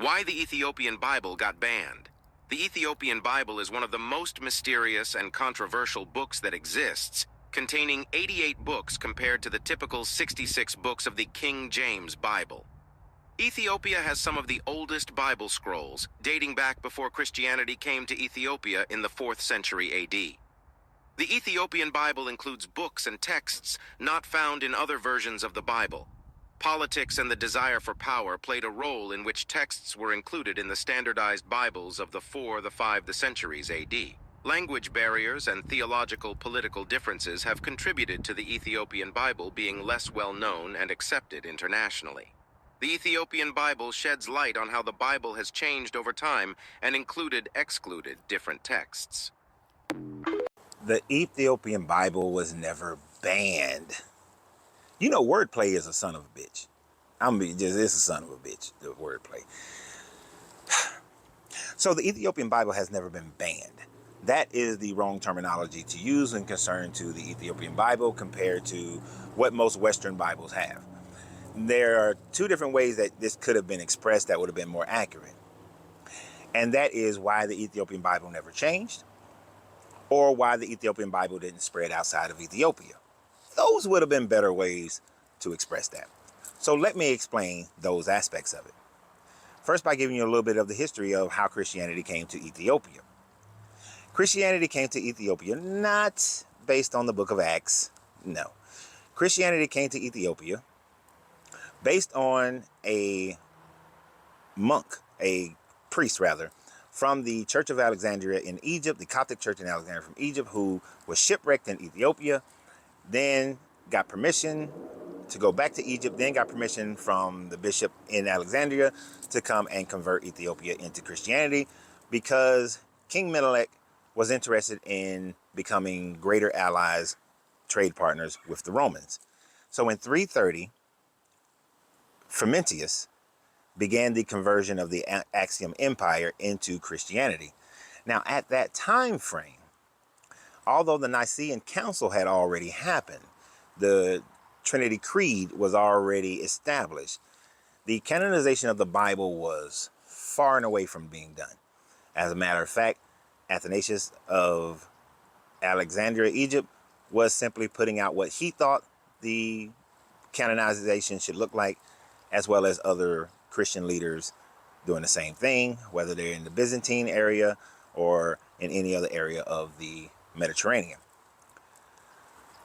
Why the Ethiopian Bible got banned. The Ethiopian Bible is one of the most mysterious and controversial books that exists, containing 88 books compared to the typical 66 books of the King James Bible. Ethiopia has some of the oldest Bible scrolls, dating back before Christianity came to Ethiopia in the 4th century AD. The Ethiopian Bible includes books and texts not found in other versions of the Bible. Politics and the desire for power played a role in which texts were included in the standardized Bibles of the 4th, the 5th, the centuries AD. Language barriers and theological political differences have contributed to the Ethiopian Bible being less well known and accepted internationally. The Ethiopian Bible sheds light on how the Bible has changed over time and excluded different texts. The Ethiopian Bible was never banned. You know, wordplay is a son of a bitch. It's a son of a bitch, the wordplay. So the Ethiopian Bible has never been banned. That is the wrong terminology to use in concern to the Ethiopian Bible compared to what most Western Bibles have. There are two different ways that this could have been expressed that would have been more accurate. And that is why the Ethiopian Bible never changed, or why the Ethiopian Bible didn't spread outside of Ethiopia. Those would have been better ways to express that. So let me explain those aspects of it. First, by giving you a little bit of the history of how Christianity came to Ethiopia. Christianity came to Ethiopia not based on the book of Acts. No. Christianity came to Ethiopia based on a priest from the Church of Alexandria in Egypt, the Coptic Church in Alexandria from Egypt, who was shipwrecked in Ethiopia, then got permission to go back to Egypt, then got permission from the bishop in Alexandria to come and convert Ethiopia into Christianity because King Menelik was interested in becoming greater allies, trade partners with the Romans. So in 330, Frumentius began the conversion of the Axiom Empire into Christianity. Now, at that time frame, although the Nicene Council had already happened, the Trinity Creed was already established, the canonization of the Bible was far and away from being done. As a matter of fact, Athanasius of Alexandria, Egypt, was simply putting out what he thought the canonization should look like, as well as other Christian leaders doing the same thing, whether they're in the Byzantine area or in any other area of the Mediterranean.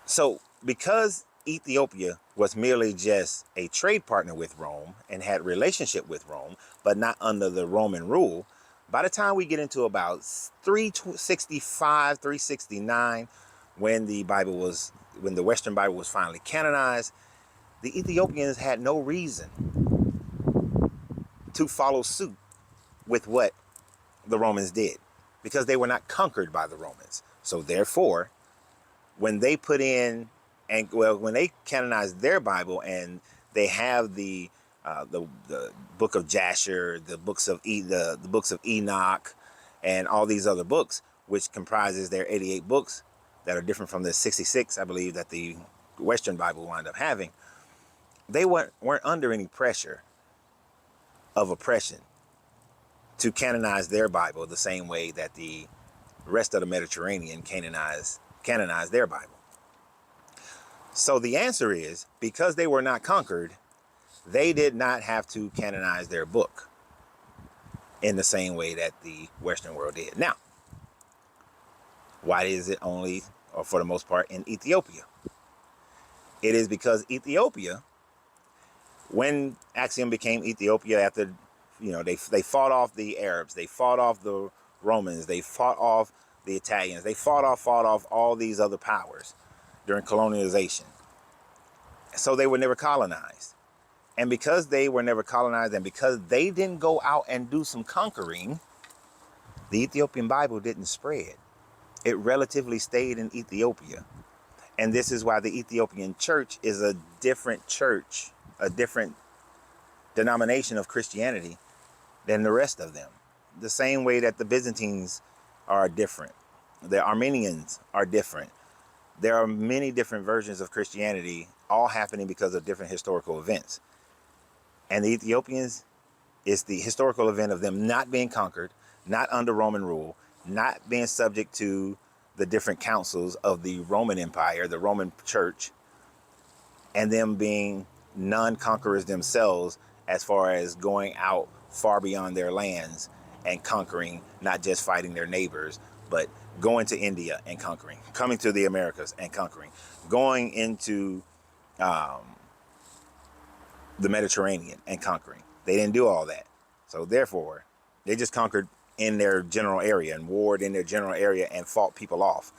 So because Ethiopia was merely just a trade partner with Rome and had relationship with Rome, but not under the Roman rule, by the time we get into about 365, 369, when the Western Bible was finally canonized, the Ethiopians had no reason to follow suit with what the Romans did, because they were not conquered by the Romans. So therefore, when they when they canonized their Bible and they have the book of Jasher, the books of Enoch, and all these other books, which comprises their 88 books that are different from the 66, I believe, that the Western Bible wound up having, they weren't under any pressure of oppression to canonize their Bible the same way that the rest of the Mediterranean canonized their Bible. So the answer is, because they were not conquered, they did not have to canonize their book in the same way that the Western world did. Now, why is it only, or for the most part, in Ethiopia? It is because Ethiopia, when Axiom became Ethiopia after, they fought off the Arabs, they fought off the Romans, they fought off the Italians, they fought off all these other powers during colonialization. So they were never colonized. And because they were never colonized and because they didn't go out and do some conquering, the Ethiopian Bible didn't spread. It relatively stayed in Ethiopia. And this is why the Ethiopian church is a different church, a different denomination of Christianity than the rest of them. The same way that the Byzantines are different. The Armenians are different. There are many different versions of Christianity, all happening because of different historical events. And the Ethiopians It's the historical event of them not being conquered, not under Roman rule, not being subject to the different councils of the Roman Empire, the Roman Church, and them being non-conquerors themselves as far as going out far beyond their lands and conquering, not just fighting their neighbors, but going to India and conquering, coming to the Americas and conquering, going into the Mediterranean and conquering. They didn't do all that. So therefore, they just conquered in their general area and warred in their general area and fought people off.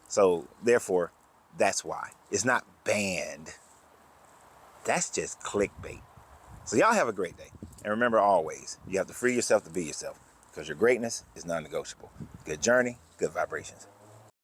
So therefore, that's why. It's not banned. That's just clickbait. So y'all have a great day. And remember always, you have to free yourself to be yourself, because your greatness is non-negotiable. Good journey, good vibrations.